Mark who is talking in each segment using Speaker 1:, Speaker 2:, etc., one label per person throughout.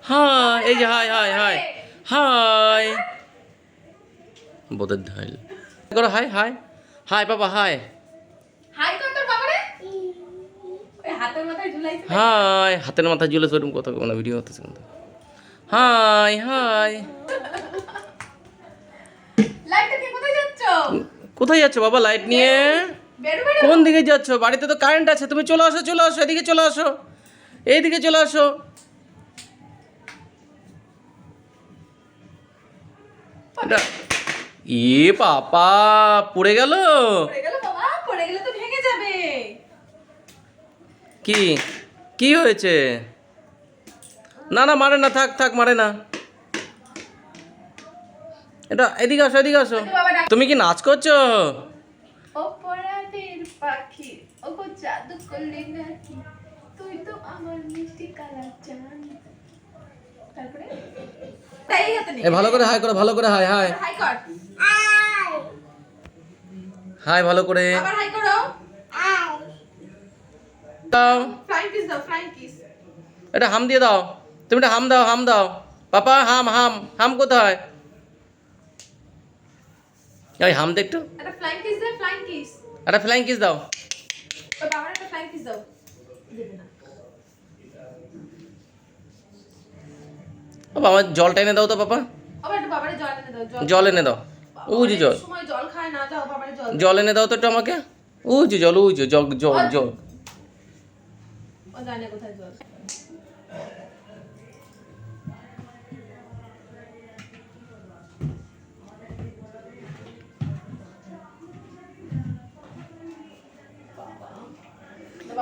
Speaker 1: High, এই যে high high high high, বোধের ঢাল করো, হাই হাই হাই বাবা, হাই
Speaker 2: হাই কর তোর বাবারে। ওই হাতের মাথায় ঝুলাইছে।
Speaker 1: হাই, হাতের মাথায় ঝুলে ওরকম কথা কোনো ভিডিও হতেছে কিন্তু। হাই হাই,
Speaker 2: লাইটটা নিয়ে কোথায় যাচ্ছ?
Speaker 1: কোথায় যাচ্ছ বাবা লাইট নিয়ে?
Speaker 2: বেরো বেরো।
Speaker 1: কোন দিকে যাচ্ছ? বাড়িতে তো কারেন্ট আছে, তুমি চলে আসো, চলে আসো, এদিকে চলে আসো, এইদিকে চলে আসো। এটা এ পাপা, পড়ে গেল।
Speaker 2: পড়ে গেল বাবা, পড়ে গেলে তো ভেঙে যাবে।
Speaker 1: কি কি হয়েছে? না না, মারে না, থাক থাক, মারে না। এটা এদিকে আসো, এদিকে আসো। তুমি কি নাচ করছো?
Speaker 2: অপরাধের পাখি ও গো জাদু করলি নাকি, তুই তো আমার মিষ্টি কালার জান। তারপরে তাই হাতে নে।
Speaker 1: এ ভালো করে হাই করো, ভালো করে হাই হাই
Speaker 2: হাই কর।
Speaker 1: হাই, ভালো করে
Speaker 2: আবার হাই করো।
Speaker 1: দাও।
Speaker 2: ফ্লাইং কিস দাও, ফ্লাইং কিস।
Speaker 1: এটা হাম দিয়ে দাও, তুমি এটা হাম দাও, হাম দাও। পাপা হাম হাম, হাম কোথায়? ওই হাম দে একটু,
Speaker 2: একটা ফ্লাইং কিস দে, ফ্লাইং কিস।
Speaker 1: একটা ফ্লাইং কিস দাও।
Speaker 2: ওই বাবার একটা ফ্লাইং কিস দাও। দেবে না।
Speaker 1: ও বাবা, জলটা এনে দাও তো পাপা,
Speaker 2: আবার একটু বাবারে জল এনে দাও।
Speaker 1: জল এনে দাও। ওই যে জল,
Speaker 2: সময় জল খায় না, যাও বাবারে জল দাও।
Speaker 1: জল এনে দাও তো একটু আমাকে। ওই যে জল, ওই যে জগ জল জল।
Speaker 2: ও জানে কোথায় জল।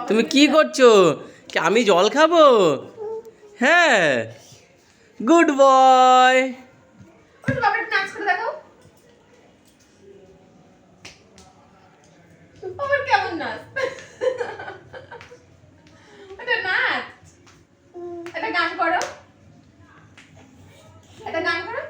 Speaker 1: তুমি কি করছো? কি আমি জল খাবো? হ্যাঁ, গুড বয়।
Speaker 2: ওই বাবার একটু নাচ করে দেখো। বাবার কেমন নাচ? এটা নাচ। এটা গান করো। এটা গান করো।